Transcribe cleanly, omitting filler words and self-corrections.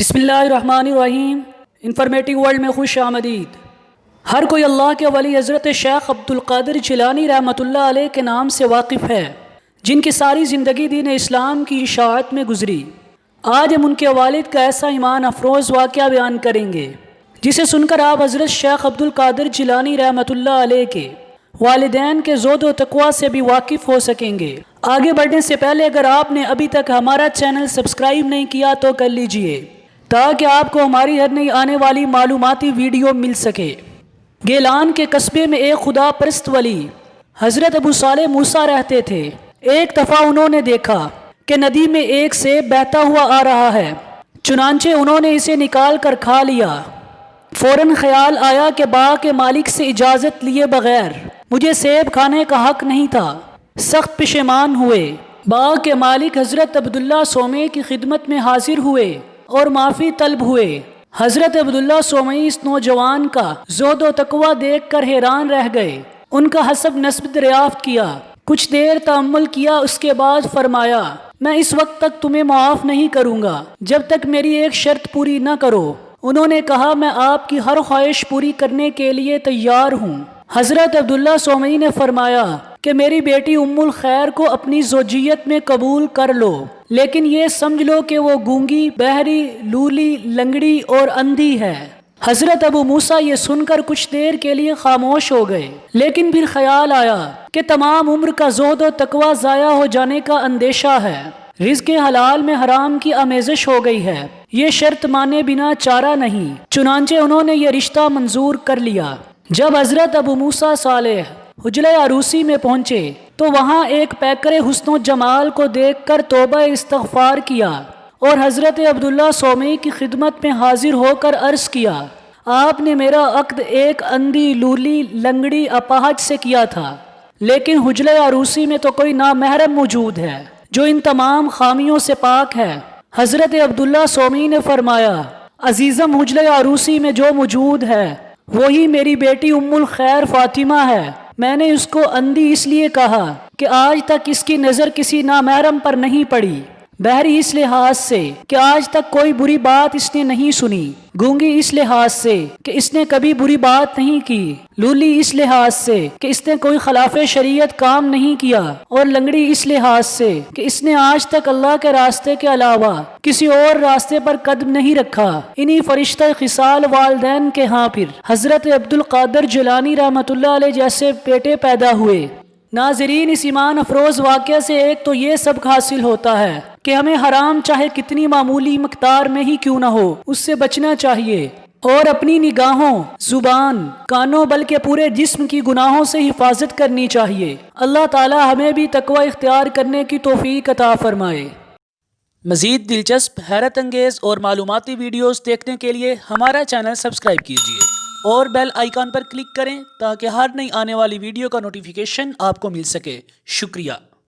बिस्मिल्लाहिर्रहमानिर्रहीम। Informative world में खुश आमदीद। हर कोई अल्लाह के वली हज़रत शेख अब्दुल कादिर जिलानी रहमतुल्लाह अलैह के नाम से वाकिफ़ है, जिनकी सारी ज़िंदगी दीन इस्लाम की इशाअत में गुजरी। आज हम उनके वालिद का ऐसा ईमान अफरोज़ वाक़या बयान करेंगे जिसे सुनकर आप हज़रत शेख अब्दुल कादिर जिलानी रहमतुल्लाह अलैह के वालिदैन के ज़ोद व तक़वा से भी वाकिफ़ हो सकेंगे। आगे बढ़ने से पहले अगर आपने अभी तक हमारा चैनल सब्सक्राइब नहीं किया तो कर लीजिए, ताकि आपको हमारी हर नई आने वाली मालूमाती वीडियो मिल सके। गेलान के कस्बे में एक खुदा परस्त वली हज़रत अबू सालेह मूसा रहते थे। एक दफ़ा उन्होंने देखा कि नदी में एक सेब बहता हुआ आ रहा है, चुनांचे उन्होंने इसे निकाल कर खा लिया। फ़ौरन ख्याल आया कि बाग के मालिक से इजाज़त लिए बगैर मुझे सेब खाने का हक नहीं था। सख्त पेशेमान हुए। बाग के मालिक हज़रत अब्दुल्ला सोमे की खिदमत में हाजिर हुए और माफ़ी तलब हुए। हज़रत अब्दुल्ला सोमई इस नौजवान का ज़ोद व तक़वा देख कर हैरान रह गए। उनका हसब नस्ब दरियाफ्त किया, कुछ देर तअम्मुल किया, उसके बाद फरमाया, मैं इस वक्त तक तुम्हें माफ़ नहीं करूँगा जब तक मेरी एक शर्त पूरी न करो। उन्होंने कहा, मैं आपकी हर ख्वाहिश पूरी करने के लिए तैयार हूँ। हज़रत अब्दुल्ला सोमई ने फरमाया कि मेरी बेटी उम्मुल खैर को अपनी ज़ौजियत में कबूल कर लो, लेकिन ये समझ लो कि वो गूंगी, बहरी, लूली, लंगड़ी और अंधी है। हज़रत अबू मूसा ये सुनकर कुछ देर के लिए खामोश हो गए, लेकिन फिर ख्याल आया कि तमाम उम्र का ज़ोद व तक़वा ज़ाया हो जाने का अंदेशा है। रिज़्क़ हलाल में हराम की आमेज़श हो गई है, ये शर्त माने बिना चारा नहीं। चुनांचे उन्होंने ये रिश्ता मंजूर कर लिया। जब हज़रत अबू मूसा सालेह हुजले अरूसी में पहुँचे तो वहाँ एक पैकर हुस्न जमाल को देखकर तौबा इस्तग़फ़ार किया और हज़रत अब्दुल्ला सोमी की खिदमत में हाजिर होकर अर्ज़ किया, आपने मेरा अक़्द एक अंधी, लूली, लंगड़ी, अपाहज से किया था, लेकिन हुजले अरूसी में तो कोई नामहरम मौजूद है जो इन तमाम खामियों से पाक है। हज़रत अब्दुल्ला सोमी ने फरमाया, अजीज़म, हुजले अरूसी में जो मौजूद है वही मेरी बेटी उम्मुल खैर फातिमा है। मैंने उसको अंधी इसलिए कहा कि आज तक इसकी नज़र किसी नामहरम पर नहीं पड़ी, बहरी इस लिहाज से कि आज तक कोई बुरी बात इसने नहीं सुनी, गूंगी इस लिहाज से कि इसने कभी बुरी बात नहीं की, लूली इस लिहाज से कि इसने कोई खिलाफ़े शरीयत काम नहीं किया, और लंगड़ी इस लिहाज से कि इसने आज तक अल्लाह के रास्ते के अलावा किसी और रास्ते पर कदम नहीं रखा। इन्हीं फरिश्ता खिसाल वालदैन के यहाँ फिर हज़रत अब्दुल कादिर जिलानी रहमतुल्लाह अलैह जैसे बेटे पैदा हुए। नाज़रीन, इस ईमान अफरोज़ वाक़या से एक तो ये सबक हासिल होता है कि हमें हराम चाहे कितनी मामूली मकदार में ही क्यों ना हो उससे बचना चाहिए और अपनी निगाहों, ज़ुबान, कानों बल्कि पूरे जिस्म की गुनाहों से हिफाजत करनी चाहिए। अल्लाह ताला हमें भी तक़वा इख्तियार करने की तौफ़ीक अता फ़रमाए। मज़ीद दिलचस्प, हैरत अंगेज़ और मालूमाती वीडियोज़ देखने के लिए हमारा चैनल सब्सक्राइब कीजिए और बेल आइकन पर क्लिक करें ताकि हर नई आने वाली वीडियो का नोटिफिकेशन आपको मिल सके। शुक्रिया।